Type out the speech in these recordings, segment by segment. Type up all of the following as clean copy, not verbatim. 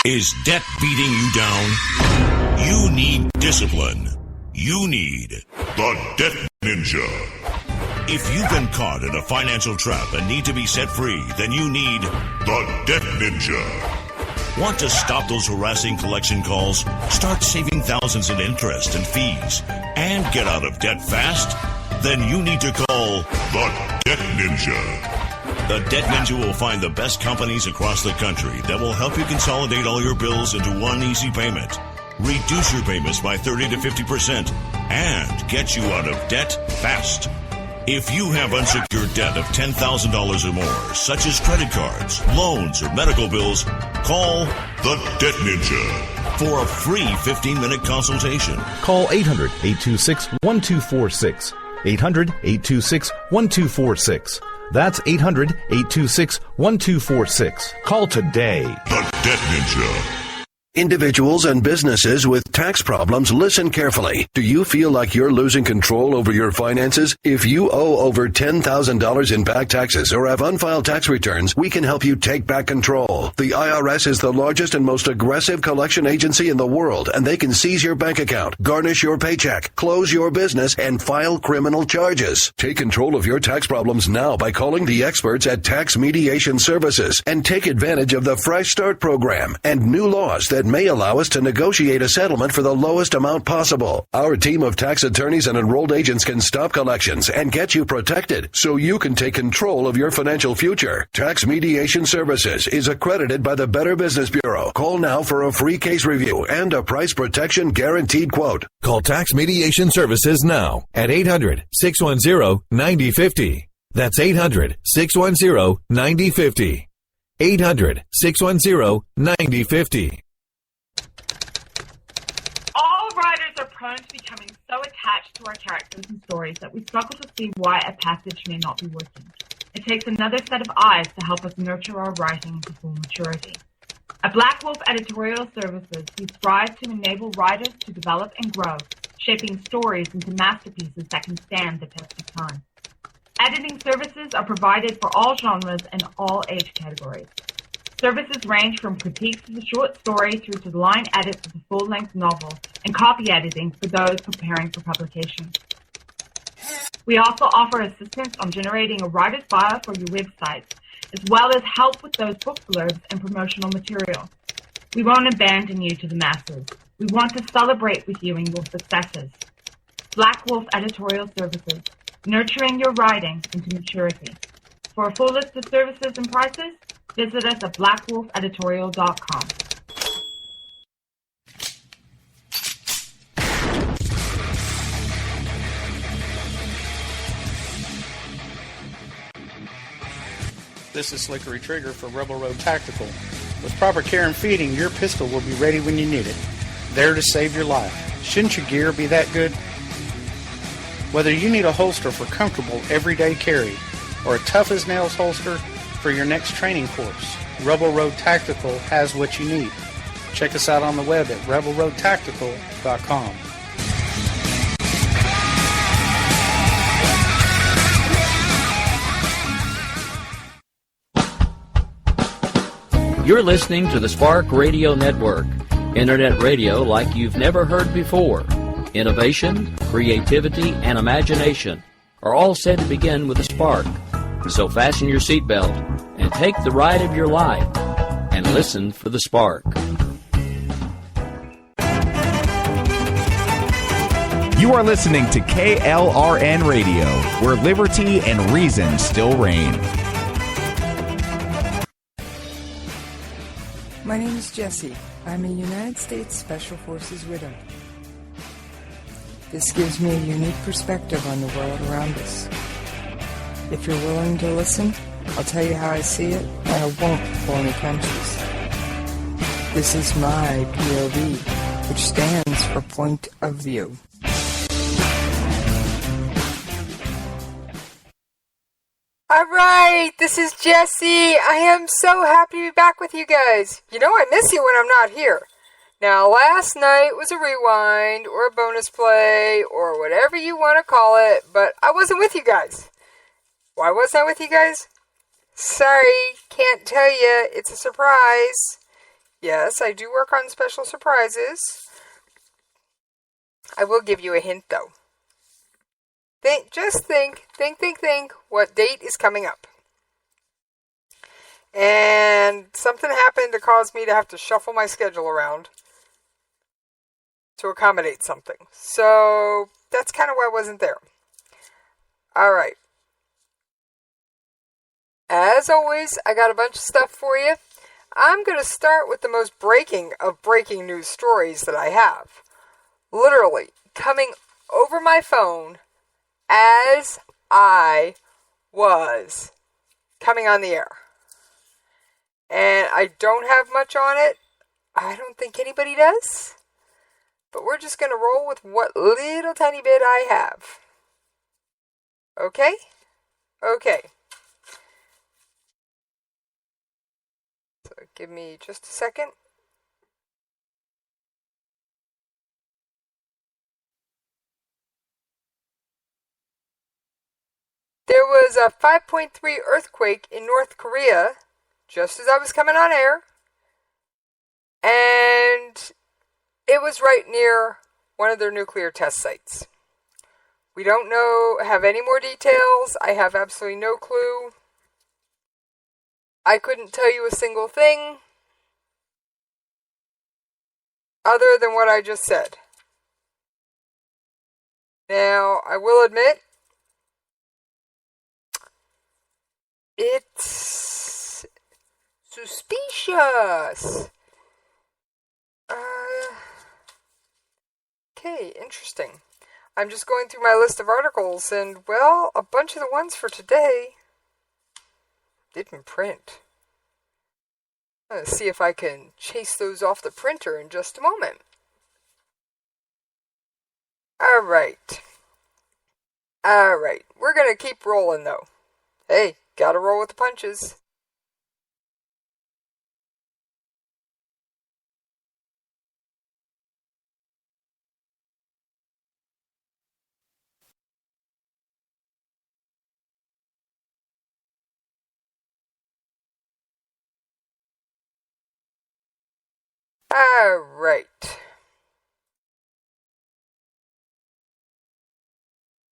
Is debt beating you down? You need discipline. You need the Debt Ninja. If you've been caught in a financial trap and need to be set free, then you need the Debt Ninja. Want to stop those harassing collection calls, start saving thousands in interest and fees, and get out of debt fast? Then you need to call the Debt Ninja. The Debt Ninja will find the best companies across the country that will help you consolidate all your bills into one easy payment, reduce your payments by 30 to 50%, and get you out of debt fast. If you have unsecured debt of $10,000 or more, such as credit cards, loans, or medical bills, call the Debt Ninja for a free 15-minute consultation. Call 800-826-1246. 800-826-1246. That's 800-826-1246. Call today. The Debt Ninja. Individuals and businesses with tax problems, listen carefully. Do you feel like you're losing control over your finances? If you owe over $10,000 in back taxes or have unfiled tax returns, we can help you take back control. The IRS is the largest and most aggressive collection agency in the world, and they can seize your bank account, garnish your paycheck, close your business, and file criminal charges. Take control of your tax problems now by calling the experts at Tax Mediation Services and take advantage of the Fresh Start program and new laws that may allow us to negotiate a settlement for the lowest amount possible. Our team of tax attorneys and enrolled agents can stop collections and get you protected so you can take control of your financial future. Tax Mediation Services is accredited by the Better Business Bureau. Call now for a free case review and a price protection guaranteed quote. Call Tax Mediation Services now at 800-610-9050. That's 800-610-9050. 800-610-9050. Writers are prone to becoming so attached to our characters and stories that we struggle to see why a passage may not be working. It takes another set of eyes to help us nurture our writing into full maturity. At Black Wolf Editorial Services, we strive to enable writers to develop and grow, shaping stories into masterpieces that can stand the test of time. Editing services are provided for all genres and all age categories. Services range from critiques of the short story through to the line edits of the full-length novel and copy editing for those preparing for publication. We also offer assistance on generating a writer's bio for your websites, as well as help with those book blurbs and promotional material. We won't abandon you to the masses. We want to celebrate with you in your successes. Black Wolf Editorial Services, nurturing your writing into maturity. For a full list of services and prices, visit us at blackwolfeditorial.com. This is Slickery Trigger for Rebel Road Tactical. With proper care and feeding, your pistol will be ready when you need it. There to save your life. Shouldn't your gear be that good? Whether you need a holster for comfortable everyday carry or a tough-as-nails holster for your next training course, Rebel Road Tactical has what you need. Check us out on the web at rebelroadtactical.com. You're listening to the Spark Radio Network, internet radio like you've never heard before. Innovation, creativity, and imagination are all said to begin with a spark. So fasten your seatbelt and take the ride of your life and listen for the spark. You are listening to KLRN Radio, where liberty and reason still reign. My name is Jessie. I'm a United States Special Forces widow. This gives me a unique perspective on the world around us. If you're willing to listen, I'll tell you how I see it, and I won't pull any punches. This is my POV, which stands for Point of View. Alright, this is Jessie. I am so happy to be back with you guys. You know I miss you when I'm not here. Now, last night was a rewind, or a bonus play, or whatever you want to call it, but I wasn't with you guys. Why wasn't I with you guys? Sorry, can't tell you. It's a surprise. Yes, I do work on special surprises. I will give you a hint, though. Just think, what date is coming up. And something happened to cause me to have to shuffle my schedule around to accommodate something. So that's kind of why I wasn't there. All right. As always, I got a bunch of stuff for you. I'm going to start with the most breaking of breaking news stories that I have. Literally, coming over my phone as I was coming on the air. And I don't have much on it. I don't think anybody does. But we're just going to roll with what little tiny bit I have. Okay? Okay. So give me just a second. There was a 5.3 earthquake in North Korea just as I was coming on air. And it was right near one of their nuclear test sites. We don't have any more details. I have absolutely no clue. I couldn't tell you a single thing other than what I just said. Now, I will admit, it's suspicious. Okay, interesting. I'm just going through my list of articles, and, well, a bunch of the ones for today didn't print. I'm going to see if I can chase those off the printer in just a moment. All right. We're going to keep rolling, though. Hey, gotta roll with the punches. All right.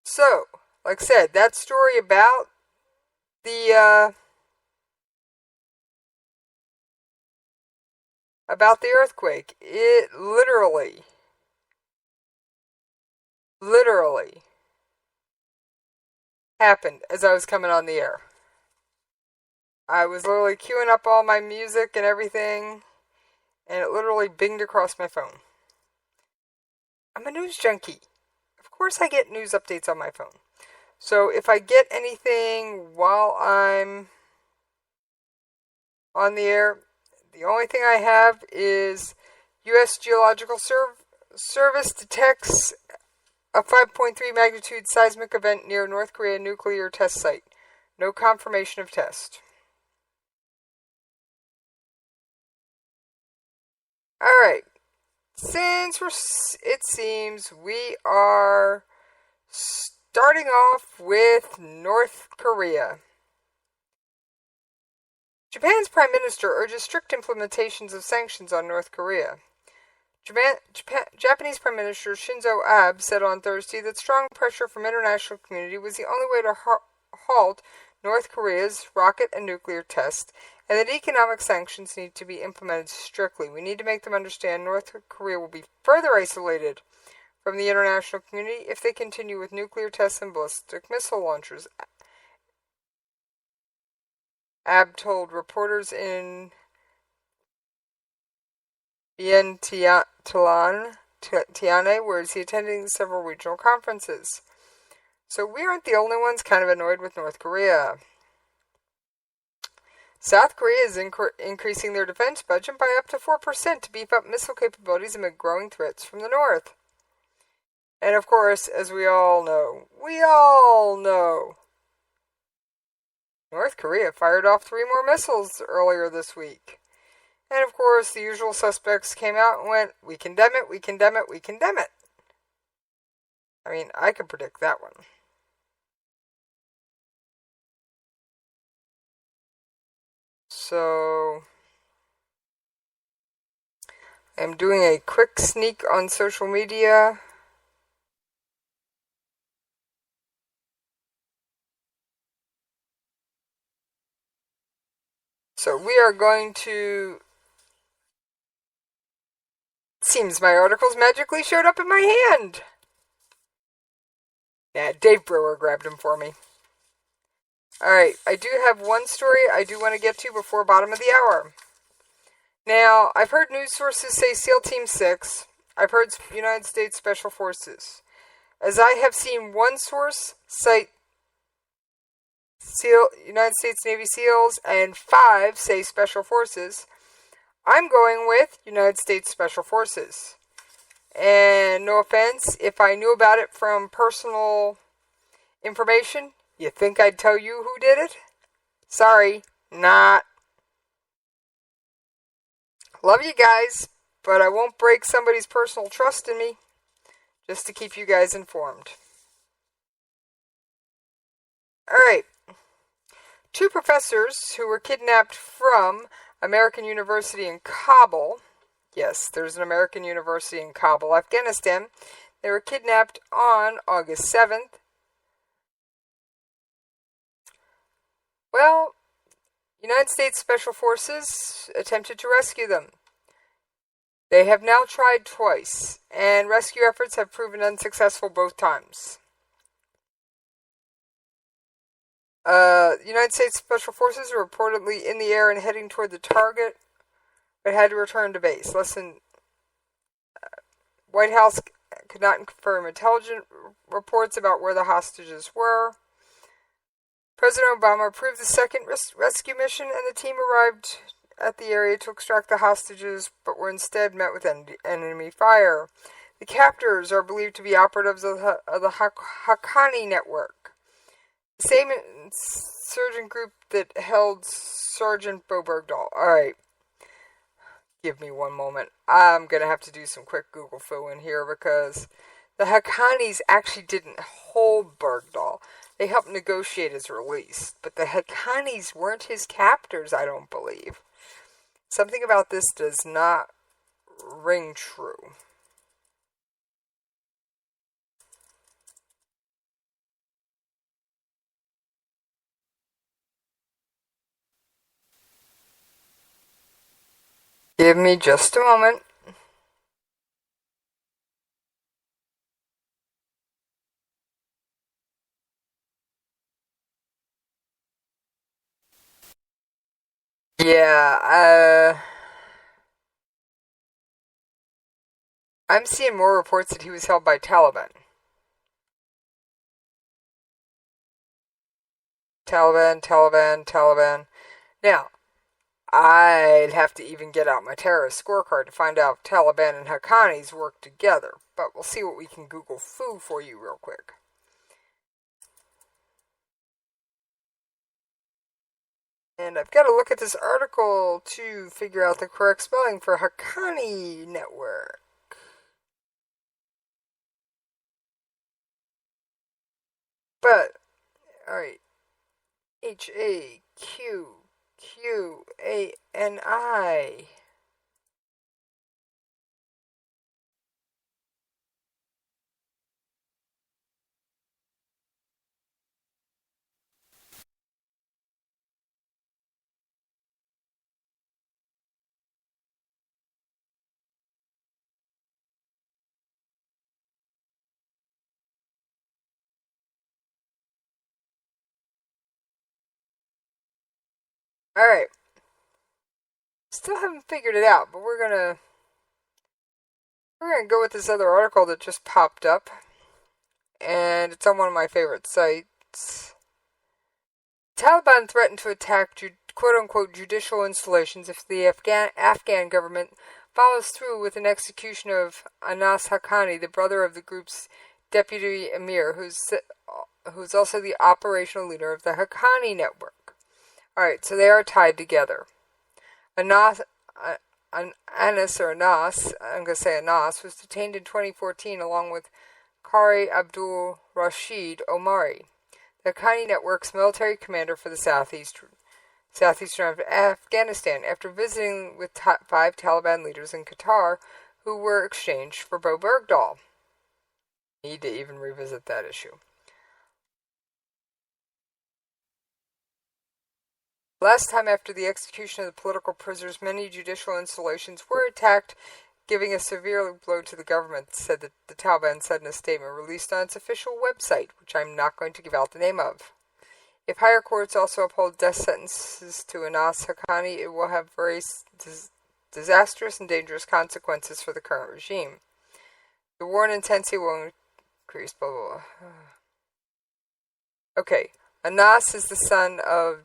So, like I said, that story about the earthquake, it literally happened as I was coming on the air. I was literally queuing up all my music and everything, and it literally binged across my phone. I'm a news junkie. Of course I get news updates on my phone. So if I get anything while I'm on the air, the only thing I have is U.S. Geological Service detects a 5.3 magnitude seismic event near North Korea nuclear test site. No confirmation of test. Alright. Since it seems we are starting off with North Korea. Japan's Prime Minister urges strict implementations of sanctions on North Korea. Japanese Prime Minister Shinzo Abe said on Thursday that strong pressure from international community was the only way to halt North Korea's rocket and nuclear tests, and that economic sanctions need to be implemented strictly. We need to make them understand North Korea will be further isolated from the international community if they continue with nuclear tests and ballistic missile launchers. Abe told reporters in Vientiane, where he's attending several regional conferences. So we aren't the only ones kind of annoyed with North Korea. South Korea is increasing their defense budget by up to 4% to beef up missile capabilities amid growing threats from the north. And of course, as we all know, North Korea fired off 3 more missiles earlier this week. And of course, the usual suspects came out and went, we condemn it, we condemn it, we condemn it. I mean, I could predict that one. So, I'm doing a quick sneak on social media. So we are going to... Seems my articles magically showed up in my hand. Yeah, Dave Brewer grabbed them for me. Alright, I do have one story I do want to get to before bottom of the hour. Now, I've heard news sources say SEAL Team 6. I've heard United States Special Forces. As I have seen one source cite United States Navy SEALs and 5 say Special Forces, I'm going with United States Special Forces. And no offense, if I knew about it from personal information, you think I'd tell you who did it? Sorry, not. Love you guys, but I won't break somebody's personal trust in me, just to keep you guys informed. Alright. 2 professors who were kidnapped from American University in Kabul. Yes, there's an American University in Kabul, Afghanistan. They were kidnapped on August 7th. Well, United States Special Forces attempted to rescue them. They have now tried twice, and rescue efforts have proven unsuccessful both times. United States Special Forces are reportedly in the air and heading toward the target, but had to return to base. White House could not confirm intelligence reports about where the hostages were. President Obama approved the second rescue mission, and the team arrived at the area to extract the hostages, but were instead met with enemy fire. The captors are believed to be operatives of the Haqqani network, the same insurgent group that held Sergeant Bo Bergdahl. Alright, give me one moment. I'm going to have to do some quick Google fill in here, because the Haqqanis actually didn't hold Bergdahl. They helped negotiate his release, but the Haqqanis weren't his captors, I don't believe. Something about this does not ring true. Give me just a moment. Yeah, I'm seeing more reports that he was held by Taliban. Taliban. Now, I'd have to even get out my terrorist scorecard to find out if Taliban and Haqqanis work together, but we'll see what we can Google foo for you real quick. And I've got to look at this article to figure out the correct spelling for Haqqani network. But, alright. Haqqani. Alright. Still haven't figured it out, but we're gonna go with this other article that just popped up. And it's on one of my favorite sites. Taliban threatened to attack quote-unquote judicial installations if the Afghan government follows through with an execution of Anas Haqqani, the brother of the group's deputy emir, who's also the operational leader of the Haqqani network. Alright, so they are tied together. Anas, I'm going to say Anas, was detained in 2014 along with Qari Abdul Rashid Omari, the Haqqani network's military commander for the southeast southeastern Afghanistan, after visiting with 5 Taliban leaders in Qatar who were exchanged for Bo Bergdahl. Need to even revisit that issue. Last time after the execution of the political prisoners, many judicial installations were attacked, giving a severe blow to the government, said the Taliban said in a statement released on its official website, which I'm not going to give out the name of. If higher courts also uphold death sentences to Anas Haqqani, it will have very disastrous and dangerous consequences for the current regime. The war in intensity will increase, blah, blah, blah. Okay, Anas is the son of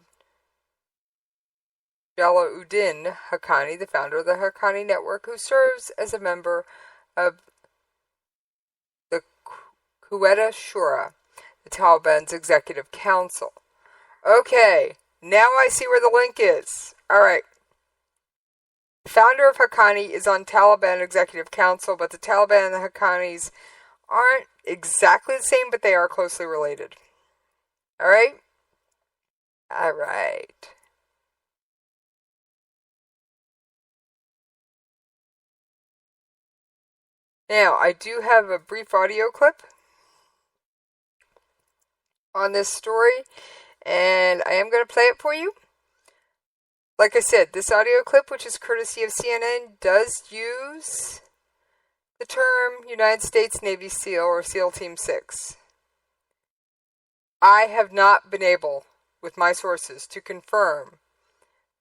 Jalauddin Haqqani, the founder of the Haqqani Network, who serves as a member of the Quetta Shura, the Taliban's executive council. Okay, now I see where the link is. Alright. The founder of Haqqani is on Taliban Executive Council, but the Taliban and the Haqqanis aren't exactly the same, but they are closely related. Alright? Alright. Now, I do have a brief audio clip on this story, and I am going to play it for you. Like I said, this audio clip, which is courtesy of CNN, does use the term United States Navy SEAL or SEAL Team 6. I have not been able, with my sources, to confirm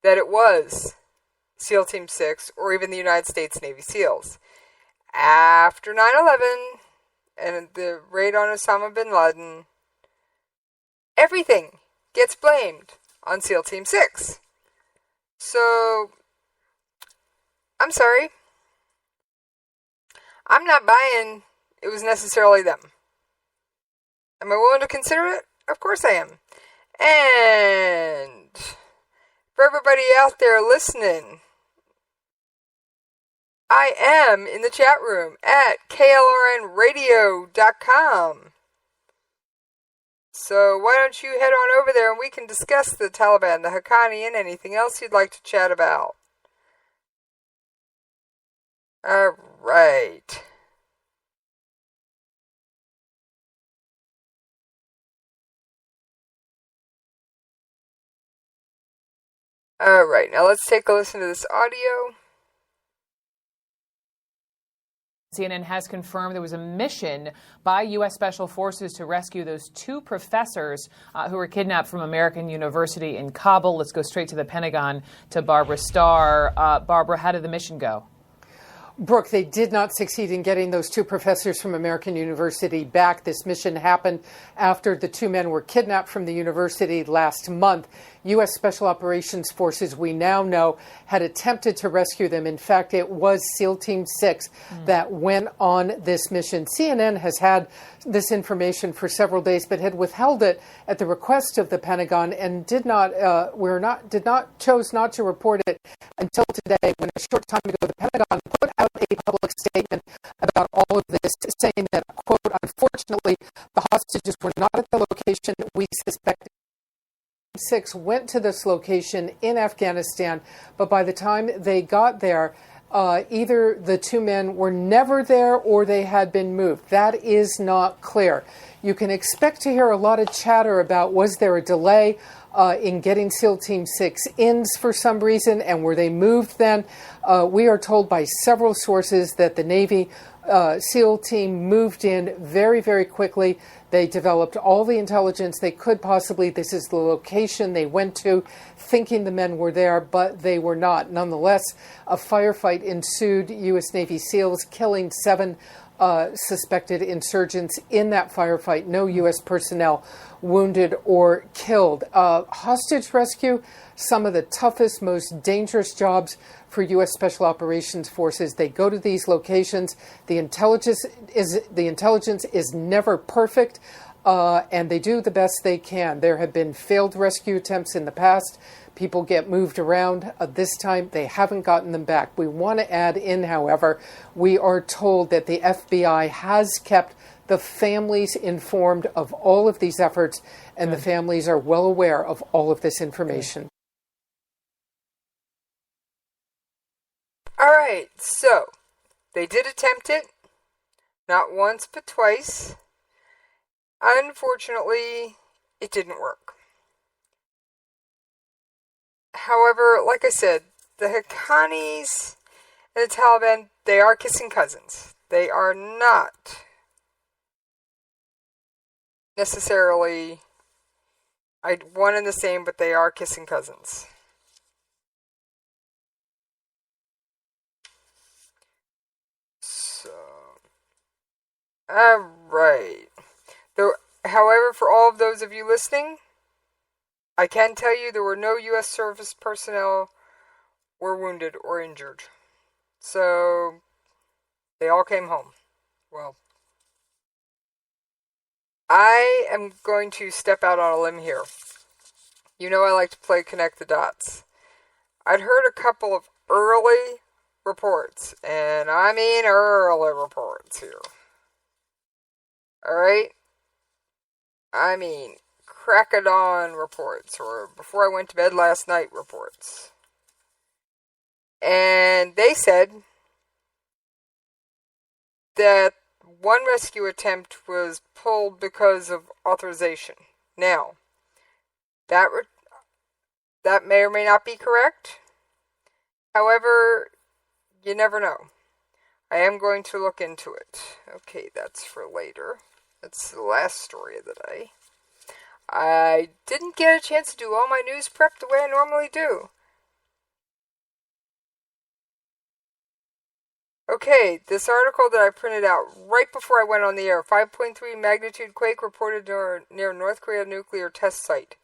that it was SEAL Team 6 or even the United States Navy SEALs. After 9/11 and the raid on Osama bin Laden, everything gets blamed on SEAL Team 6. So, I'm sorry. I'm not buying it was necessarily them. Am I willing to consider it? Of course I am. And for everybody out there listening, I am in the chat room at KLRNRadio.com. So why don't you head on over there and we can discuss the Taliban, the Haqqani, and anything else you'd like to chat about. Alright. Alright, now let's take a listen to this audio. CNN has confirmed there was a mission by U.S. Special Forces to rescue those 2 professors who were kidnapped from American University in Kabul. Let's go straight to the Pentagon to Barbara Starr. Barbara, how did the mission go? Brooke, they did not succeed in getting those 2 professors from American University back. This mission happened after the 2 men were kidnapped from the university last month. U.S. Special Operations Forces, we now know, had attempted to rescue them. In fact, it was SEAL Team 6 that went on this mission. CNN has had this information for several days, but had withheld it at the request of the Pentagon and chose not to report it until today, when a short time ago the Pentagon put out a public statement about all of this, saying that, quote, unfortunately, the hostages were not at the location we suspected. 6 went to this location in Afghanistan, but by the time they got there, either the 2 men were never there or they had been moved. That is not clear. You can expect to hear a lot of chatter about, was there a delay in getting SEAL Team 6 in for some reason, and were they moved then? We are told by several sources that the Navy SEAL team moved in very, very quickly. They developed all the intelligence they could possibly. This is the location they went to, thinking the men were there, but they were not. Nonetheless, a firefight ensued. U.S. Navy SEALs killing 7 suspected insurgents in that firefight. No U.S. personnel wounded or killed. Hostage rescue, some of the toughest, most dangerous jobs for U.S. Special Operations Forces. They go to these locations. The intelligence is never perfect, and they do the best they can. There have been failed rescue attempts in the past. People get moved around. This time, they haven't gotten them back. We want to add in, however, we are told that the FBI has kept the families informed of all of these efforts, and the families are well aware of all of this information. right, so they did attempt it. Not once, but twice. Unfortunately, it didn't work. However, like I said, the Haqqanis and the Taliban, they are kissing cousins. They are not necessarily one and the same, but they are kissing cousins. So, alright. However, for all of those of you listening, I can tell you there were no U.S. service personnel were wounded or injured. So, they all came home. Well, I am going to step out on a limb here. You know I like to play connect the dots. I'd heard a couple of early reports, and I mean early reports here. Alright? I mean crack of dawn reports, or before I went to bed last night reports. And they said that one rescue attempt was pulled because of authorization. Now, that may or may not be correct. However, you never know. I am going to look into it. Okay, that's for later. That's the last story of the day. I didn't get a chance to do all my news prep the way I normally do. Okay, this article that I printed out right before I went on the air. 5.3 magnitude quake reported near North Korea nuclear test site.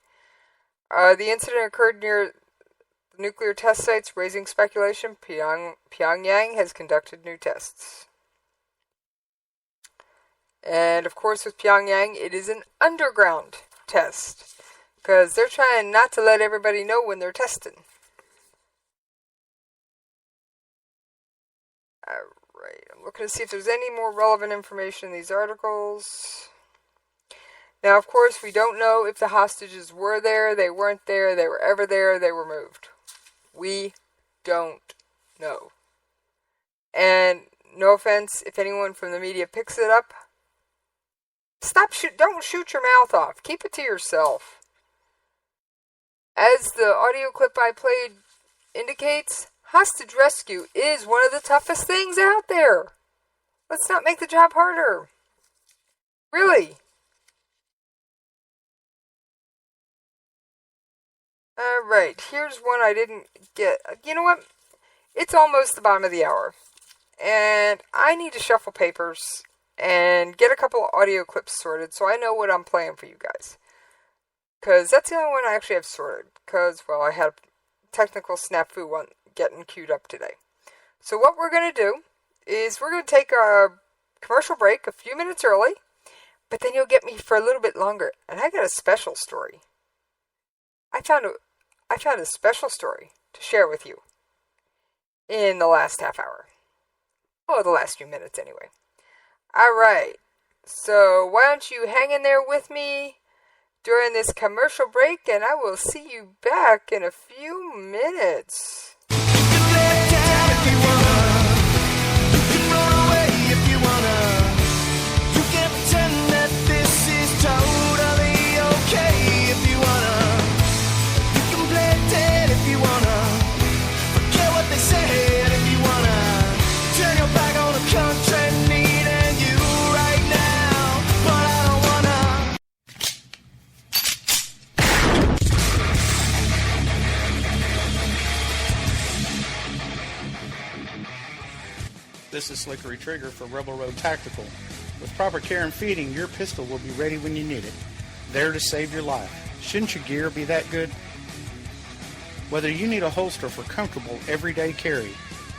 The incident occurred near the nuclear test sites, raising speculation. Pyongyang has conducted new tests. And of course with Pyongyang, it is an underground test, because they're trying not to let everybody know when they're testing. Alright, I'm looking to see if there's any more relevant information in these articles. Now, of course, we don't know if the hostages were there, they weren't there, they were ever there, they were moved. We don't know. And no offense, if anyone from the media picks it up, don't shoot your mouth off. Keep it to yourself. As the audio clip I played indicates, hostage rescue is one of the toughest things out there. Let's not make the job harder. Really. Alright, here's one I didn't get. You know what? It's almost the bottom of the hour. And I need to shuffle papers and get a couple of audio clips sorted so I know what I'm playing for you guys. Because that's the only one I actually have sorted. Because, well, I had a technical snafu one getting queued up today. So what we're going to do is we're going to take a commercial break a few minutes early. But then you'll get me for a little bit longer. And I got a special story. I found a special story to share with you in the last half hour. Oh, the last few minutes anyway. Alright, so why don't you hang in there with me during this commercial break, and I will see you back in a few minutes. This is Slickery Trigger for Rebel Road Tactical. With proper care and feeding, your pistol will be ready when you need it. There to save your life. Shouldn't your gear be that good? Whether you need a holster for comfortable everyday carry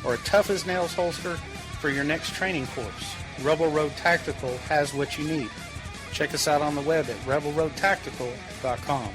or a tough-as-nails holster for your next training course, Rebel Road Tactical has what you need. Check us out on the web at rebelroadtactical.com.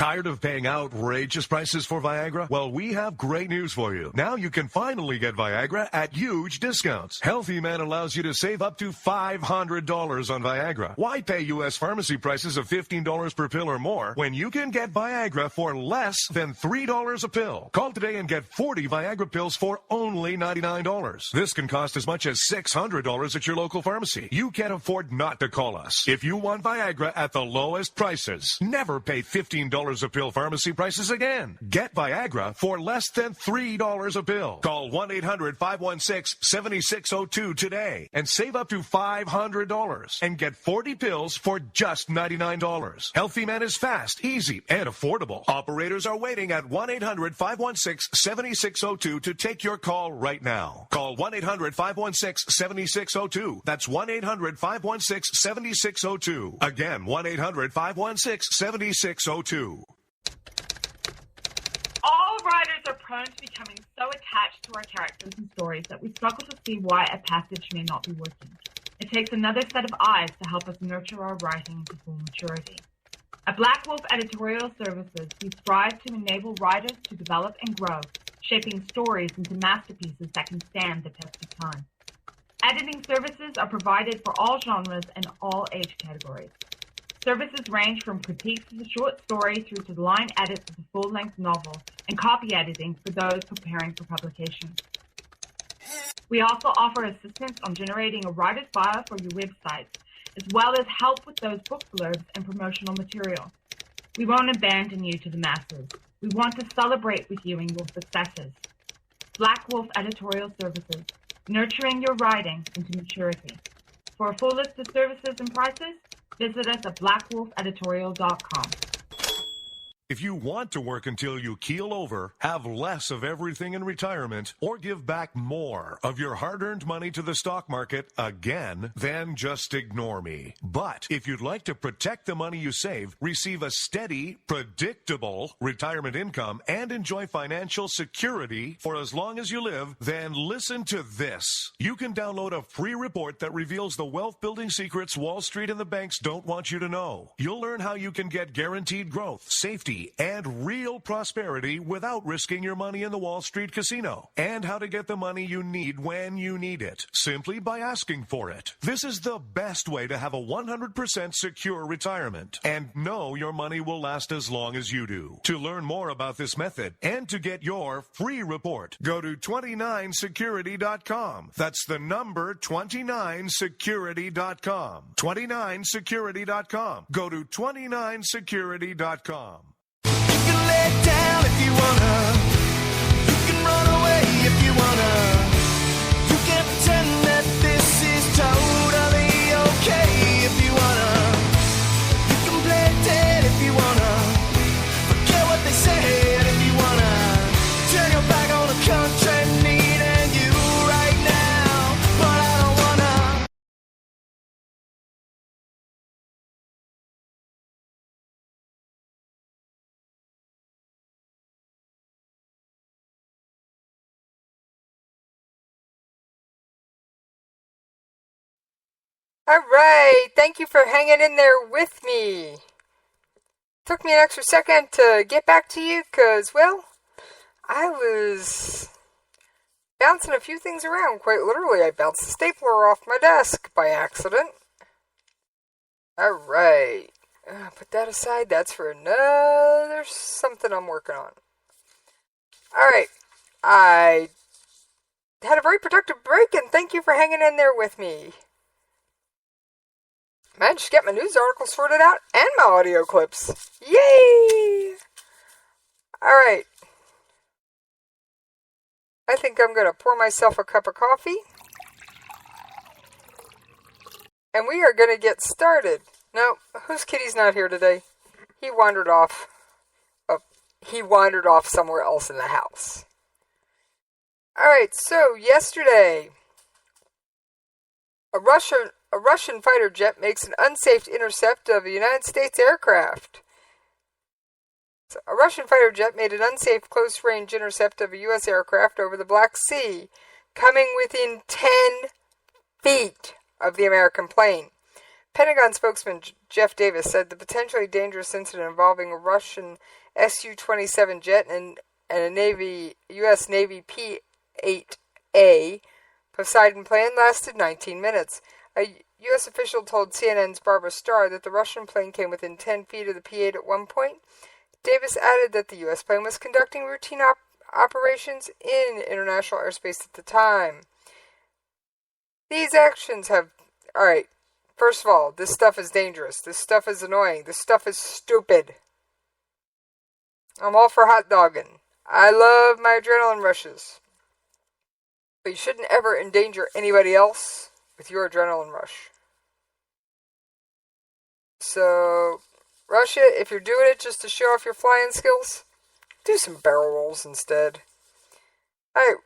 Tired of paying outrageous prices for Viagra? Well, we have great news for you. Now you can finally get Viagra at huge discounts. Healthy Man allows you to save up to $500 on Viagra. Why pay U.S. pharmacy prices of $15 per pill or more when you can get Viagra for less than $3 a pill? Call today and get 40 Viagra pills for only $99. This can cost as much as $600 at your local pharmacy. You can't afford not to call us. If you want Viagra at the lowest prices, never pay $15 a pill pharmacy prices again. Get Viagra for less than $3 a pill. Call 1-800-516-7602 today and save up to $500 and get 40 pills for just $99. Healthy Man is fast, easy, and affordable. Operators are waiting at 1-800-516-7602 to take your call right now. Call 1-800-516-7602. That's 1-800-516-7602. Again, 1-800-516-7602. All writers are prone to becoming so attached to our characters and stories that we struggle to see why a passage may not be working. It takes another set of eyes to help us nurture our writing into full maturity. At Black Wolf Editorial Services, we strive to enable writers to develop and grow, shaping stories into masterpieces that can stand the test of time. Editing services are provided for all genres and all age categories. Services range from critiques of the short story through to the line edits of the full-length novel and copy editing for those preparing for publication. We also offer assistance on generating a writer's bio for your websites, as well as help with those book blurbs and promotional material. We won't abandon you to the masses. We want to celebrate with you in your successes. Black Wolf Editorial Services, nurturing your writing into maturity. For a full list of services and prices, visit us at blackwolfeditorial.com. If you want to work until you keel over, have less of everything in retirement, or give back more of your hard-earned money to the stock market again, then just ignore me. But if you'd like to protect the money you save, receive a steady, predictable retirement income, and enjoy financial security for as long as you live, then listen to this. You can download a free report that reveals the wealth-building secrets Wall Street and the banks don't want you to know. You'll learn how you can get guaranteed growth, safety, and real prosperity without risking your money in the Wall Street casino, and how to get the money you need when you need it, simply by asking for it. This is the best way to have a 100% secure retirement and know your money will last as long as you do. To learn more about this method and to get your free report, go to 29security.com. That's the number 29security.com. 29security.com. Go to 29security.com. Down if you wanna, you can run away if you wanna, you can pretend that this is totally okay if you wanna, you can play dead if you wanna, forget what they said if you wanna, turn your back on the country needing you right now, but I don't wanna. All right, thank you for hanging in there with me. Took me an extra second to get back to you because, well, I was bouncing a few things around. Quite literally, I bounced the stapler off my desk by accident. All right, put that aside. That's for another something I'm working on. All right, I had a very productive break, and thank you for hanging in there with me. Managed to get my news articles sorted out and my audio clips. Yay! Alright. I think I'm going to pour myself a cup of coffee. And we are going to get started. No, whose kitty's not here today? He wandered off. He wandered off somewhere else in the house. Alright, so yesterday, a Russian fighter jet makes an unsafe intercept of a United States aircraft. So a Russian fighter jet made an unsafe close-range intercept of a U.S. aircraft over the Black Sea, coming within 10 feet of the American plane. Pentagon spokesman Jeff Davis said the potentially dangerous incident involving a Russian Su-27 jet and a U.S. Navy P-8A Poseidon plane lasted 19 minutes. A U.S. official told CNN's Barbara Starr that the Russian plane came within 10 feet of the P-8 at one point. Davis added that the U.S. plane was conducting routine operations in international airspace at the time. These actions have... Alright, first of all, this stuff is dangerous. This stuff is annoying. This stuff is stupid. I'm all for hot dogging. I love my adrenaline rushes. But you shouldn't ever endanger anybody else with your adrenaline rush. So, Russia, if you're doing it just to show off your flying skills, do some barrel rolls instead. Alright.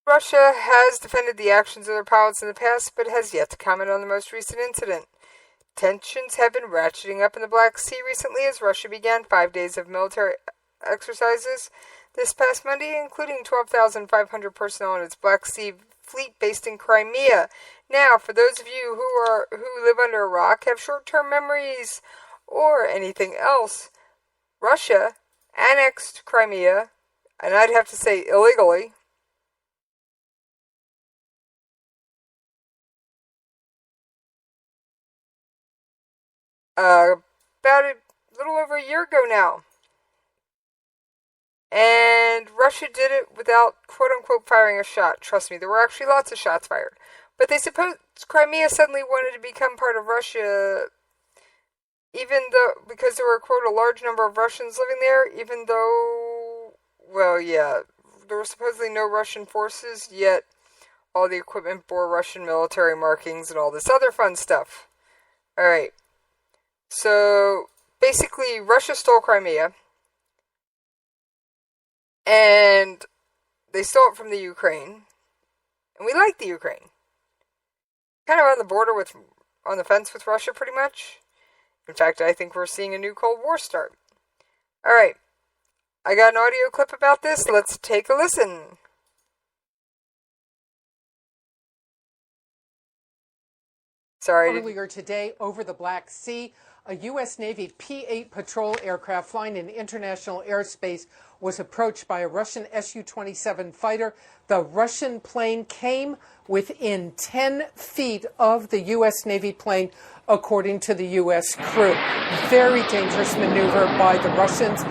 Russia has defended the actions of their pilots in the past, but has yet to comment on the most recent incident. Tensions have been ratcheting up in the Black Sea recently as Russia began 5 days of military exercises this past Monday, including 12,500 personnel in its Black Sea fleet based in Crimea. Now, for those of you who live under a rock, have short-term memories, or anything else, Russia annexed Crimea, and I'd have to say illegally, about a little over a year ago now. And Russia did it without, quote-unquote, firing a shot. Trust me, there were actually lots of shots fired. But they supposed Crimea suddenly wanted to become part of Russia, even though, because there were, quote, a large number of Russians living there, even though, well, yeah, there were supposedly no Russian forces, yet all the equipment bore Russian military markings and all this other fun stuff. Alright. So, basically, Russia stole Crimea, and they stole it from the Ukraine, and we like the Ukraine. Kind of on the border with, on the fence with Russia, pretty much. In fact, I think we're seeing a new Cold War start. Alright, I got an audio clip about this, let's take a listen. Sorry. Earlier today, over the Black Sea, a U.S. Navy P-8 patrol aircraft flying in international airspace was approached by a Russian Su-27 fighter. The Russian plane came within 10 feet of the U.S. Navy plane, according to the U.S. crew. Very dangerous maneuver by the Russians.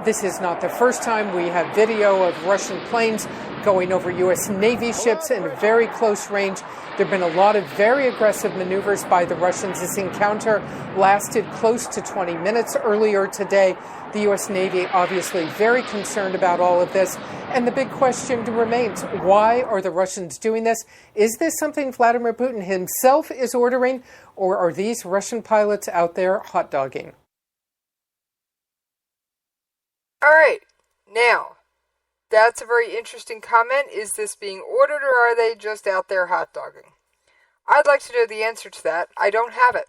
This is not the first time. We have video of Russian planes going over U.S. Navy ships in very close range. There have been a lot of very aggressive maneuvers by the Russians. This encounter lasted close to 20 minutes earlier today. The U.S. Navy obviously very concerned about all of this. And the big question remains, why are the Russians doing this? Is this something Vladimir Putin himself is ordering, or are these Russian pilots out there hot dogging? All right, now, that's a very interesting comment. Is this being ordered, or are they just out there hot dogging? I'd like to know the answer to that. I don't have it.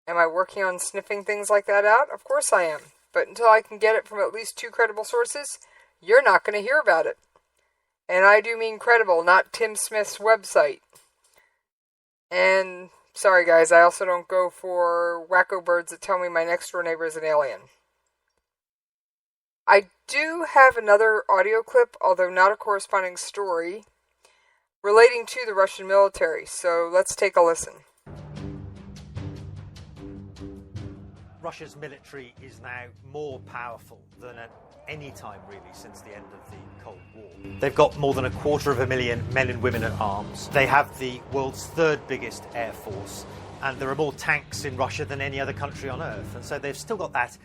Am I working on sniffing things like that out? Of course I am. But until I can get it from at least 2 credible sources, you're not going to hear about it. And I do mean credible, not Tim Smith's website. And, sorry guys, I also don't go for wacko birds that tell me my next door neighbor is an alien. I do have another audio clip, although not a corresponding story, relating to the Russian military. So let's take a listen. Russia's military is now more powerful than at any time, really, since the end of the Cold War. They've got more than 250,000 men and women at arms. They have the world's 3rd biggest air force, and there are more tanks in Russia than any other country on earth. And so they've still got that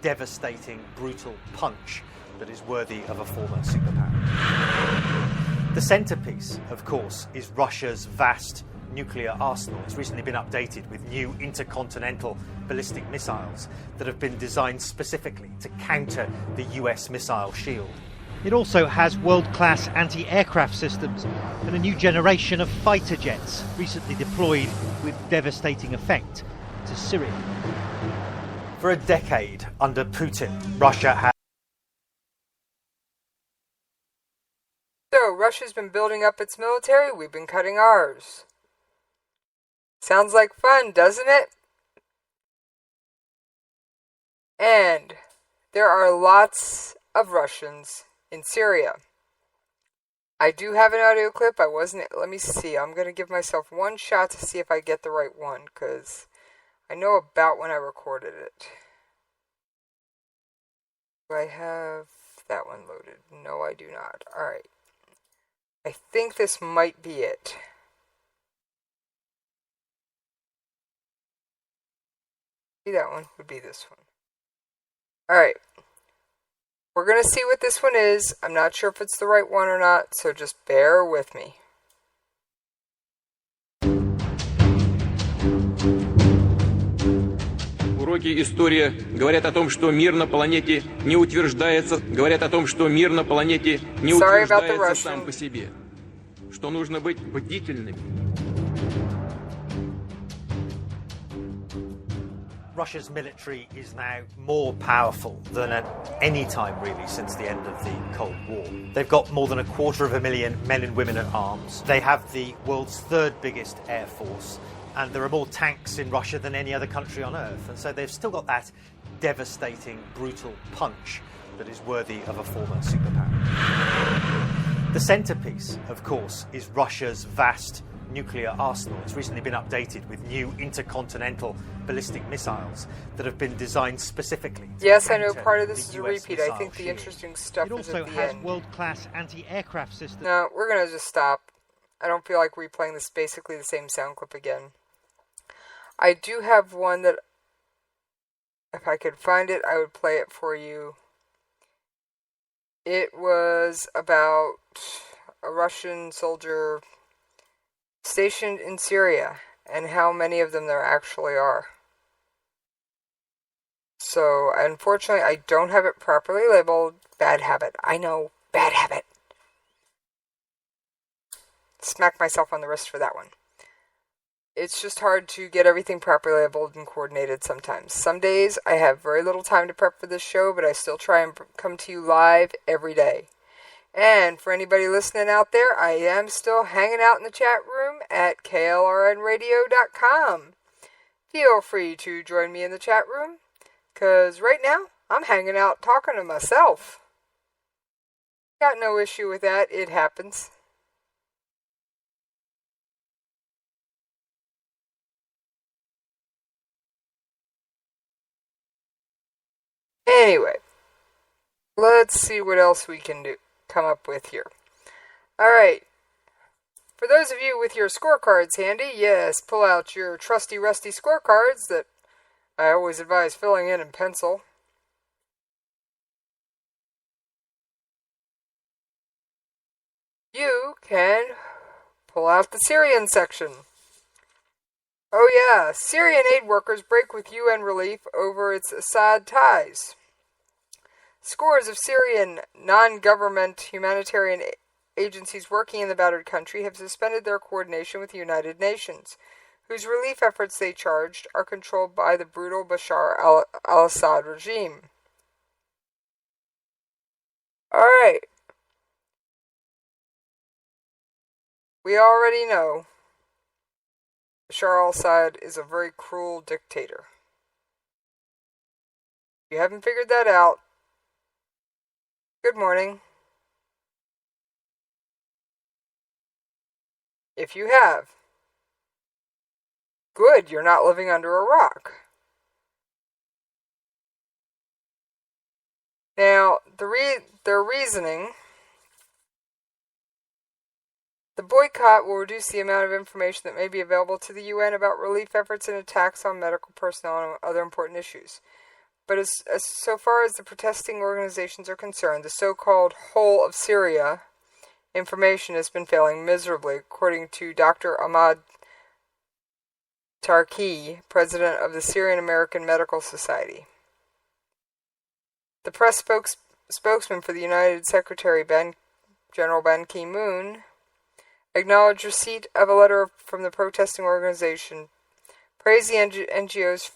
devastating, brutal punch that is worthy of a former superpower. The centrepiece, of course, is Russia's vast nuclear arsenal. It's recently been updated with new intercontinental ballistic missiles that have been designed specifically to counter the US missile shield. It also has world-class anti-aircraft systems and a new generation of fighter jets recently deployed with devastating effect to Syria. For a decade under Putin, Russia has Russia's been building up its military, we've been cutting ours. Sounds like fun, doesn't it? And there are lots of Russians in Syria. I do have an audio clip. Let me see. I'm going to give myself one shot to see if I get the right one, because I know about when I recorded it. Do I have that one loaded? No, I do not. Alright. I think this might be it. See, that one would be this one. Alright. We're going to see what this one is. I'm not sure if it's the right one or not, so just bear with me. Уроки истории говорят о том, что мир на планете не утверждается, говорят о том, что мир на планете не утверждается сам по себе, что нужно быть бдительными. Russia's military is now more powerful than at any time really since the end of the Cold War. They've got more than 250,000 men and women at arms. They have the world's third biggest air force, and there are more tanks in Russia than any other country on earth. And so they've still got that devastating, brutal punch that is worthy of a former superpower. The centrepiece, of course, is Russia's vast nuclear arsenal. It's recently been updated with new intercontinental ballistic missiles that have been designed specifically. Yes, I know part of this is a repeat. I think the interesting stuff is at the end. It also has world-class anti-aircraft systems. No, we're going to just stop. I don't feel like replaying this basically the same sound clip again. I do have one that, if I could find it, I would play it for you. It was about a Russian soldier stationed in Syria and how many of them there actually are. So, unfortunately, I don't have it properly labeled. Bad habit. I know. Bad habit. Smack myself on the wrist for that one. It's just hard to get everything properly labeled and coordinated sometimes. Some days I have very little time to prep for this show, but I still try and come to you live every day. And for anybody listening out there, I am still hanging out in the chat room at KLRNRadio.com. Feel free to join me in the chat room, because right now I'm hanging out talking to myself. Got no issue with that. It happens. Anyway, let's see what else we can come up with here. Alright, for those of you with your scorecards handy, yes, pull out your trusty rusty scorecards that I always advise filling in pencil. You can pull out the Syrian section. Oh yeah, Syrian aid workers break with UN relief over its Assad ties. Scores of Syrian non-government humanitarian agencies working in the battered country have suspended their coordination with the United Nations, whose relief efforts they charged are controlled by the brutal Bashar al-Assad regime. Alright. We already know Bashar al-Assad is a very cruel dictator. If you haven't figured that out, good morning. If you have, good, you're not living under a rock. Now, their reasoning, the boycott will reduce the amount of information that may be available to the UN about relief efforts and attacks on medical personnel and other important issues. But so far as the protesting organizations are concerned, the so-called whole of Syria information has been failing miserably, according to Dr. Ahmad Tarki, president of the Syrian American Medical Society. The press spokesman for the United Secretary General Ban Ki-moon acknowledged receipt of a letter from the protesting organization, praised the NGOs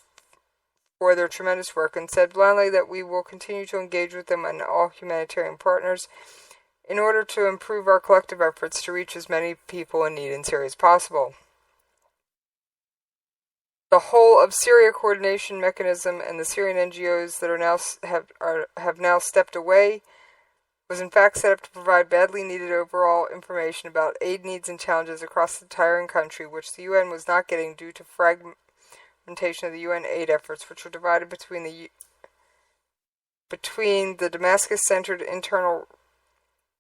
for their tremendous work, and said blandly that we will continue to engage with them and all humanitarian partners in order to improve our collective efforts to reach as many people in need in Syria as possible. The whole of Syria coordination mechanism and the Syrian NGOs that have now stepped away was in fact set up to provide badly needed overall information about aid needs and challenges across the entire country, which the UN was not getting due to fragmentation of the UN aid efforts, which were divided between the Damascus-centered internal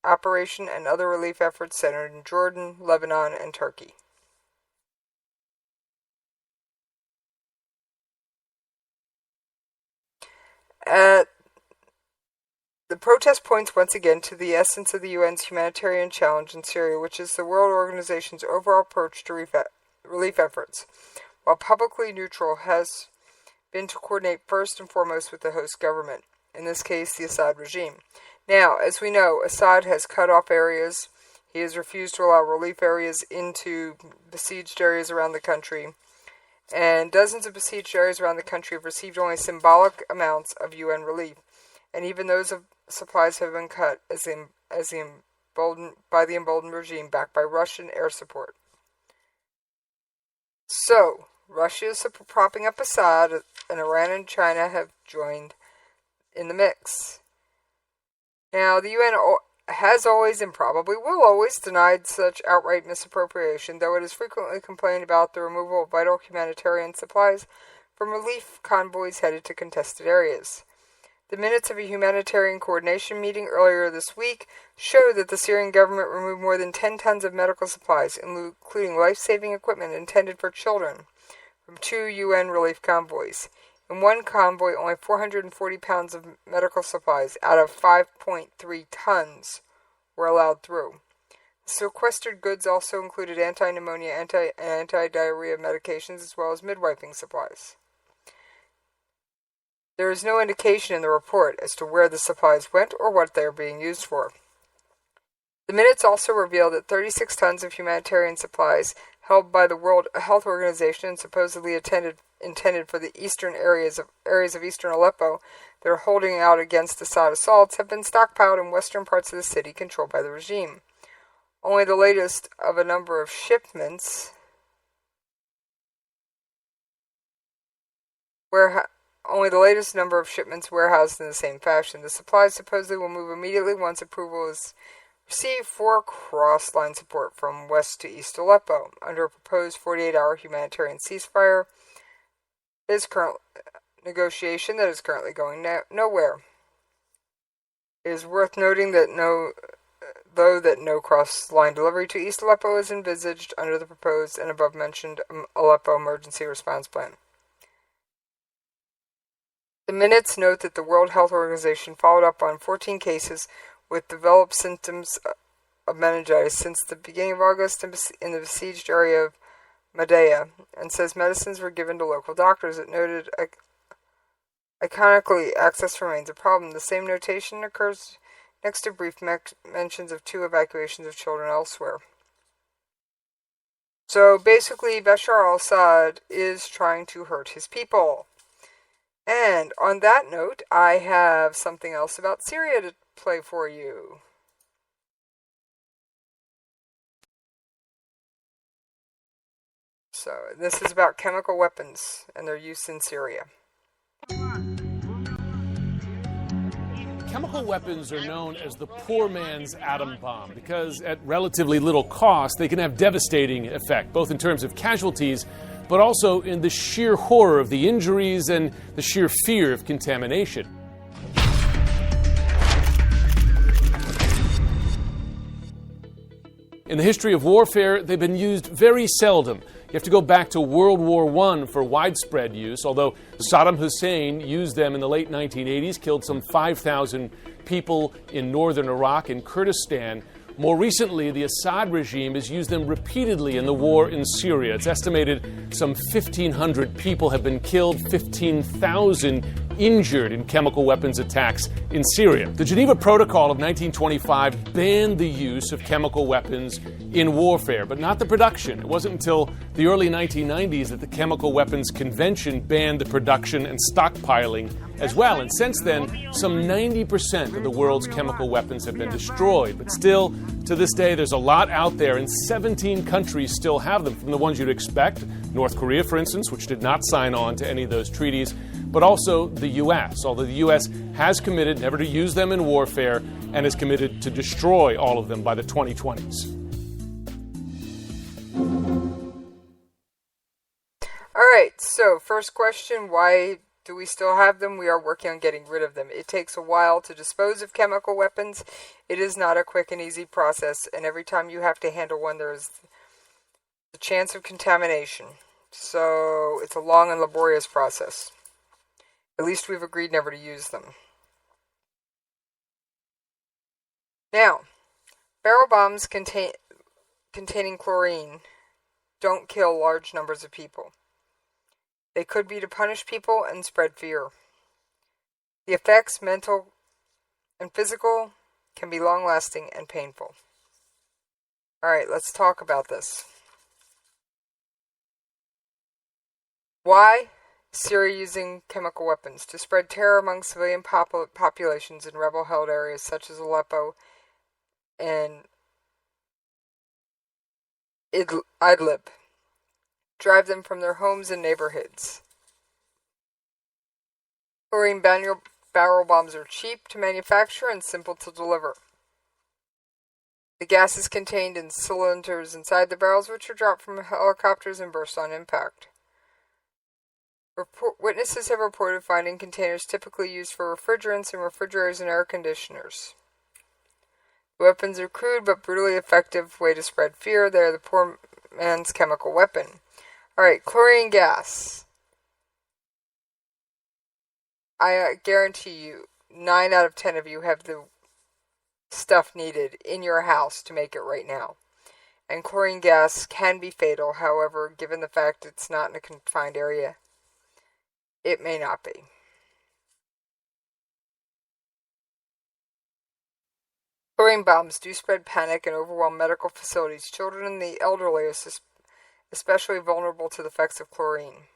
operation and other relief efforts centered in Jordan, Lebanon, and Turkey. The protest points once again to the essence of the UN's humanitarian challenge in Syria, which is the World Organization's overall approach to relief efforts, while publicly neutral has been to coordinate first and foremost with the host government, in this case the Assad regime. Now, as we know, Assad has cut off areas. He has refused to allow relief areas into besieged areas around the country, and dozens of besieged areas around the country have received only symbolic amounts of UN relief, and even those supplies have been cut by the emboldened regime backed by Russian air support. So, Russia is propping up Assad, and Iran and China have joined in the mix. Now, the UN has always and probably will always denied such outright misappropriation, though it has frequently complained about the removal of vital humanitarian supplies from relief convoys headed to contested areas. The minutes of a humanitarian coordination meeting earlier this week show that the Syrian government removed more than 10 tons of medical supplies, including life-saving equipment intended for children, from 2 UN relief convoys. In one convoy, only 440 pounds of medical supplies out of 5.3 tons were allowed through. The sequestered goods also included anti-pneumonia and anti-diarrhea medications as well as midwifing supplies. There is no indication in the report as to where the supplies went or what they are being used for. The minutes also reveal that 36 tons of humanitarian supplies held by the World Health Organization and supposedly intended for the eastern areas of eastern Aleppo that are holding out against Assad assaults have been stockpiled in western parts of the city controlled by the regime. Only the latest of a number of shipments warehoused in the same fashion. The supplies supposedly will move immediately once approval is received for cross-line support from west to east Aleppo under a proposed 48-hour humanitarian ceasefire. Negotiation that is currently going nowhere. It is worth noting that no cross-line delivery to East Aleppo is envisaged under the proposed and above-mentioned Aleppo Emergency Response Plan. The minutes note that the World Health Organization followed up on 14 cases with developed symptoms of meningitis since the beginning of August in the besieged area of Madaya, and says medicines were given to local doctors. It noted, iconically, access remains a problem. The same notation occurs next to brief mentions of 2 evacuations of children elsewhere. So basically, Bashar al-Assad is trying to hurt his people. And on that note, I have something else about Syria to play for you. So, this is about chemical weapons and their use in Syria. Chemical weapons are known as the poor man's atom bomb because at relatively little cost, they can have devastating effect, both in terms of casualties, but also in the sheer horror of the injuries and the sheer fear of contamination. In the history of warfare, they've been used very seldom. You have to go back to World War I for widespread use, although Saddam Hussein used them in the late 1980s, killed some 5,000 people in northern Iraq and Kurdistan. More recently, the Assad regime has used them repeatedly in the war in Syria. It's estimated some 1,500 people have been killed, 15,000 injured in chemical weapons attacks in Syria. The Geneva Protocol of 1925 banned the use of chemical weapons in warfare, but not the production. It wasn't until the early 1990s that the Chemical Weapons Convention banned the production and stockpiling as well. And since then, some 90% of the world's chemical weapons have been destroyed. But still, to this day, there's a lot out there, and 17 countries still have them, from the ones you'd expect, North Korea, for instance, which did not sign on to any of those treaties, but also the U.S., although the U.S. has committed never to use them in warfare and is committed to destroy all of them by the 2020s. All right, so first question, why do we still have them? We are working on getting rid of them. It takes a while to dispose of chemical weapons. It is not a quick and easy process, and every time you have to handle one, there is the chance of contamination. So it's a long and laborious process. At least we've agreed never to use them. Now, barrel bombs containing chlorine don't kill large numbers of people. They could be to punish people and spread fear. The effects, mental and physical, can be long-lasting and painful. All right, let's talk about this. Why is Syria using chemical weapons? To spread terror among civilian populations in rebel-held areas such as Aleppo and Idlib. Drive them from their homes and neighborhoods. Chlorine barrel bombs are cheap to manufacture and simple to deliver. The gas is contained in cylinders inside the barrels, which are dropped from helicopters and burst on impact. Witnesses have reported finding containers typically used for refrigerants in refrigerators and air conditioners. The weapons are crude but brutally effective way to spread fear. They are the poor man's chemical weapon. Alright, chlorine gas. I guarantee you, 9 out of 10 of you have the stuff needed in your house to make it right now. And chlorine gas can be fatal, however, given the fact it's not in a confined area, it may not be. Chlorine bombs do spread panic and overwhelm medical facilities. Children and the elderly are especially vulnerable to the effects of chlorine.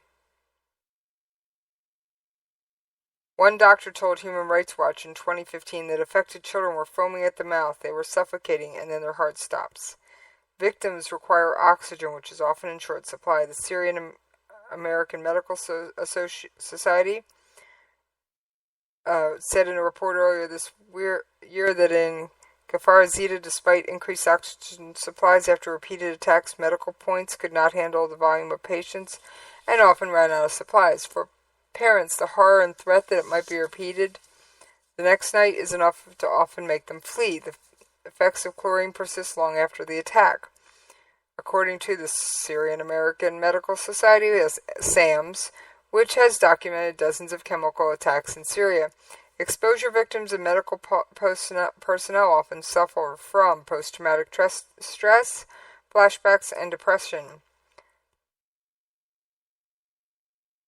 One doctor told Human Rights Watch in 2015 that affected children were foaming at the mouth, they were suffocating, and then their heart stops. Victims require oxygen, which is often in short supply. The Syrian American Medical Society said in a report earlier this year that in Kfar Zita, despite increased oxygen supplies after repeated attacks, medical points could not handle the volume of patients and often ran out of supplies. For parents, the horror and threat that it might be repeated the next night is enough to often make them flee. The effects of chlorine persist long after the attack. According to the Syrian American Medical Society, SAMS, which has documented dozens of chemical attacks in Syria, exposure victims and medical personnel often suffer from post-traumatic stress, flashbacks, and depression.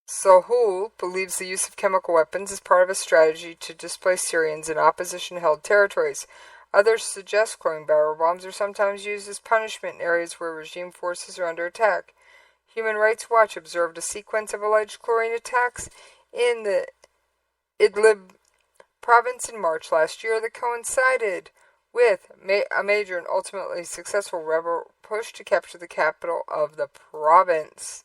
Sohul believes the use of chemical weapons is part of a strategy to displace Syrians in opposition-held territories. Others suggest chlorine barrel bombs are sometimes used as punishment in areas where regime forces are under attack. Human Rights Watch observed a sequence of alleged chlorine attacks in the Idlib province in March last year that coincided with a major and ultimately successful rebel push to capture the capital of the province.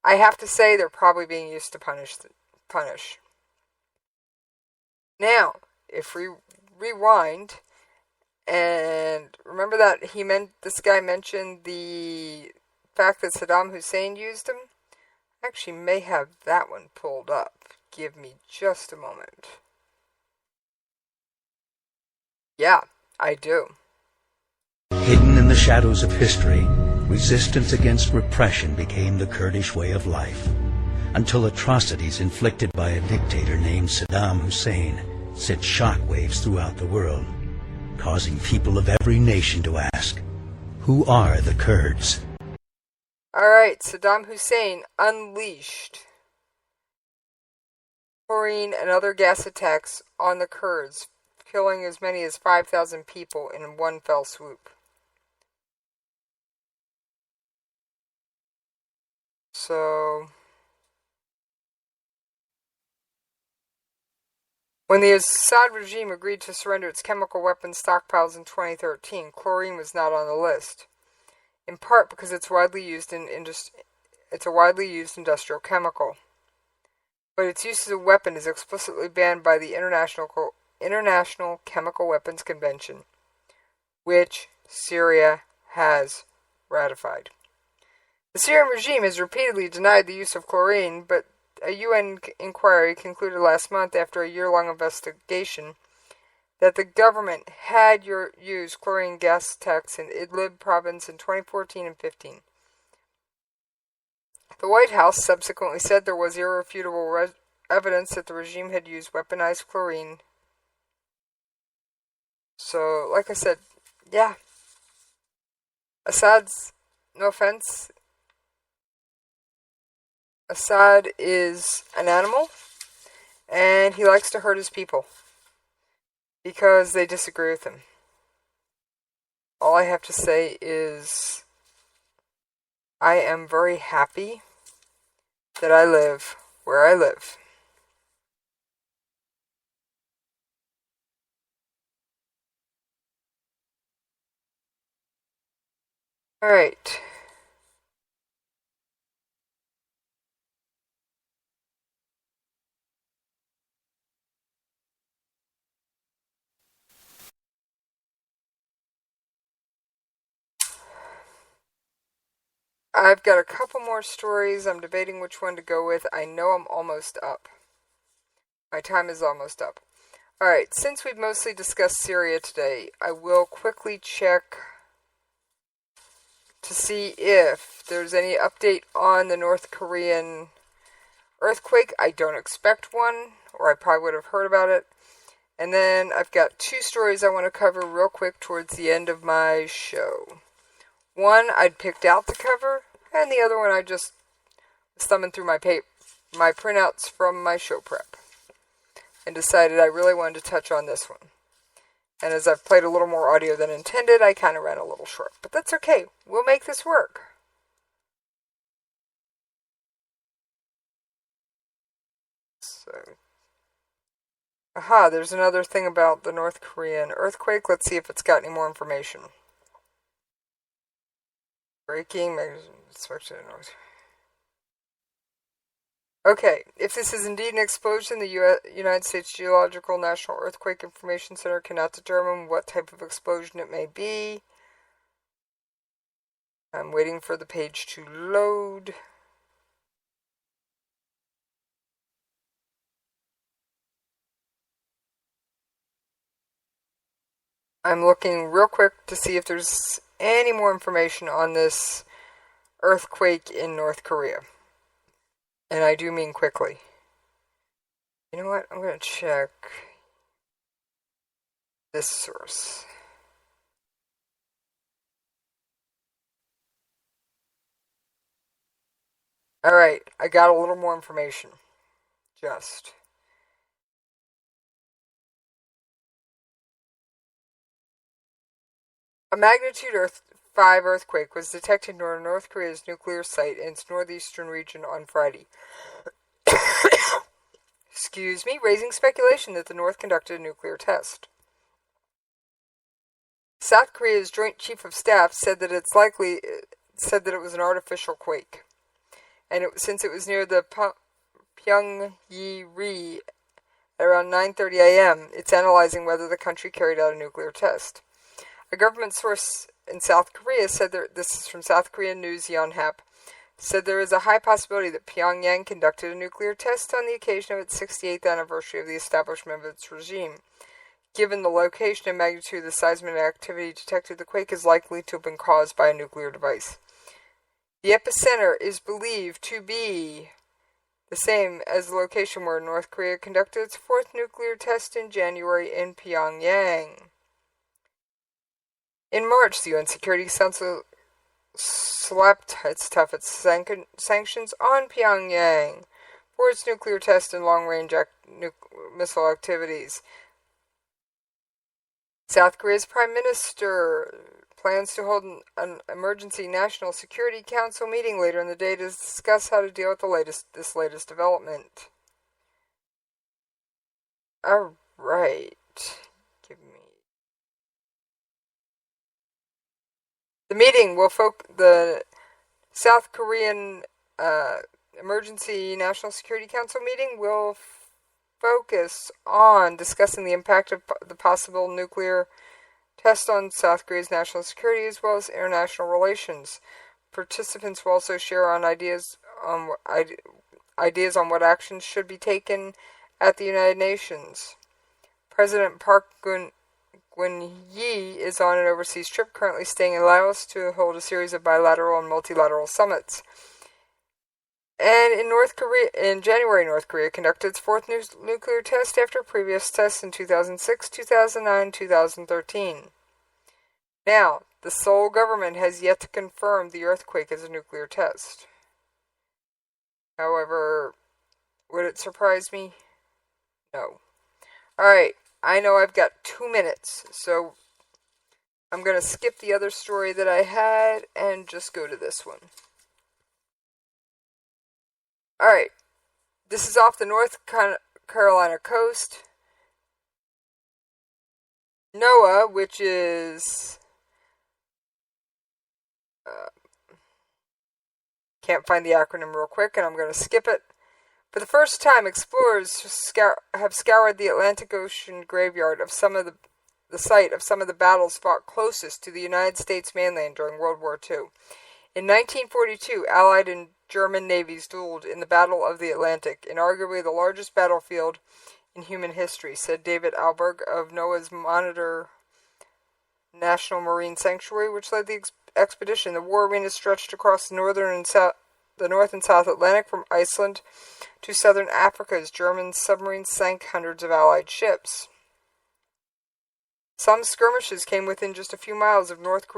I have to say they're probably being used to punish. Now, if we rewind and remember that this guy mentioned the fact that Saddam Hussein used them, I actually may have that one pulled up. Give me just a moment. Yeah, I do. Hidden in the shadows of history, resistance against repression became the Kurdish way of life, until atrocities inflicted by a dictator named Saddam Hussein sent shockwaves throughout the world, causing people of every nation to ask, who are the Kurds? Alright, Saddam Hussein unleashed chlorine, and other gas attacks on the Kurds, killing as many as 5,000 people in one fell swoop. So, when the Assad regime agreed to surrender its chemical weapons stockpiles in 2013, chlorine was not on the list, in part because it's a widely used industrial chemical. But its use as a weapon is explicitly banned by the International Chemical Weapons Convention, which Syria has ratified. The Syrian regime has repeatedly denied the use of chlorine, but a UN inquiry concluded last month after a year-long investigation that the government had used chlorine gas attacks in Idlib province in 2014 and 15. The White House subsequently said there was irrefutable evidence that the regime had used weaponized chlorine. So, like I said, yeah. Assad's, no offense, Assad is an animal, and he likes to hurt his people because they disagree with him. All I have to say is I am very happy that I live where I live. All right. I've got a couple more stories. I'm debating which one to go with. I know I'm almost up. My time is almost up. Alright, since we've mostly discussed Syria today, I will quickly check to see if there's any update on the North Korean earthquake. I don't expect one, or I probably would have heard about it. And then I've got two stories I want to cover real quick towards the end of my show. One I'd picked out to cover, and the other one I just was thumbing through my printouts from my show prep, and decided I really wanted to touch on this one. And as I've played a little more audio than intended, I kind of ran a little short. But that's okay. We'll make this work. So, there's another thing about the North Korean earthquake. Let's see if it's got any more information. Breaking. Okay, if this is indeed an explosion, the United States Geological National Earthquake Information Center cannot determine what type of explosion it may be. I'm waiting for the page to load. I'm looking real quick to see if there's any more information on this earthquake in North Korea. And I do mean quickly. You know what? I'm going to check this source. Alright, I got a little more information. Just. A magnitude 5 earthquake was detected near North Korea's nuclear site in its northeastern region on Friday. Excuse me, raising speculation that the North conducted a nuclear test. South Korea's Joint Chief of Staff said that it was an artificial quake, and since it was near the Pyongyang at around 9:30 a.m., it's analyzing whether the country carried out a nuclear test. A government source in South Korea said that, this is from South Korean News Yonhap, said there is a high possibility that Pyongyang conducted a nuclear test on the occasion of its 68th anniversary of the establishment of its regime. Given the location and magnitude of the seismic activity detected, the quake is likely to have been caused by a nuclear device. The epicenter is believed to be the same as the location where North Korea conducted its fourth nuclear test in January in Pyongyang. In March, the UN Security Council slapped its toughest sanctions on Pyongyang for its nuclear test and long-range missile activities. South Korea's Prime Minister plans to hold an emergency National Security Council meeting later in the day to discuss how to deal with this latest development. All right. The meeting will the South Korean Emergency National Security Council meeting will focus on discussing the impact of the possible nuclear test on South Korea's national security as well as international relations. Participants will also share ideas on what actions should be taken at the United Nations. President Park Geun-hye is on an overseas trip, currently staying in Laos to hold a series of bilateral and multilateral summits. And in January, North Korea conducted its fourth nuclear test after previous tests in 2006, 2009, 2013. Now, the Seoul government has yet to confirm the earthquake as a nuclear test. However, would it surprise me? No. Alright, I know I've got 2 minutes, so I'm going to skip the other story that I had and just go to this one. Alright, this is off the North Carolina coast. NOAA, which is... can't find the acronym real quick, and I'm going to skip it. For the first time, explorers have scoured the Atlantic Ocean graveyard of the site of some of the battles fought closest to the United States mainland during World War II. In 1942, Allied and German navies dueled in the Battle of the Atlantic, in arguably the largest battlefield in human history, said David Alberg of NOAA's Monitor National Marine Sanctuary, which led the expedition. The war arena stretched across the North and South Atlantic from Iceland to southern Africa as German submarines sank hundreds of Allied ships. Some skirmishes came within just a few miles of North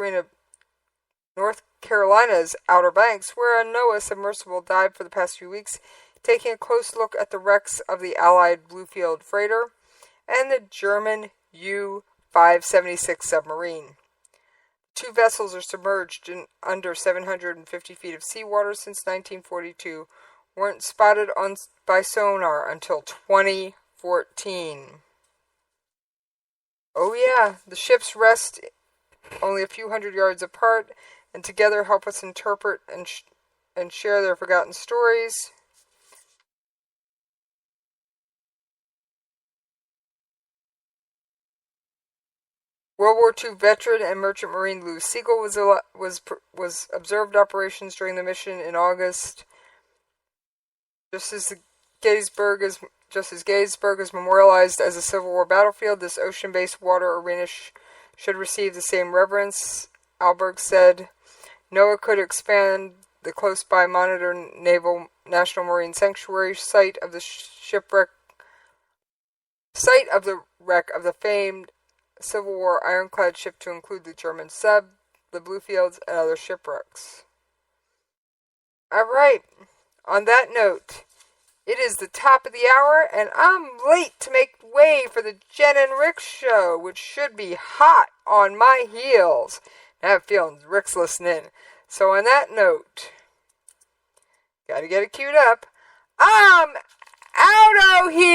Carolina's Outer Banks, where a NOAA submersible dived for the past few weeks, taking a close look at the wrecks of the Allied Bluefield freighter and the German U-576 submarine. Two vessels are submerged in under 750 feet of seawater since 1942, weren't spotted by sonar until 2014. Oh yeah, the ships rest only a few hundred yards apart, and together help us interpret and share their forgotten stories. World War II veteran and merchant marine Lou Siegel was observed operations during the mission in August. Just as Gettysburg is memorialized as a Civil War battlefield, this ocean-based water arena should receive the same reverence, Alberg said. NOAA could expand the close-by Monitor National Marine Sanctuary site of the wreck of the famed Civil War ironclad ship to include the German sub, the Bluefields, and other shipwrecks. Alright, on that note, it is the top of the hour, and I'm late to make way for the Jen and Rick show, which should be hot on my heels. I have a feeling Rick's listening. So on that note, gotta get it queued up. I'm out of here!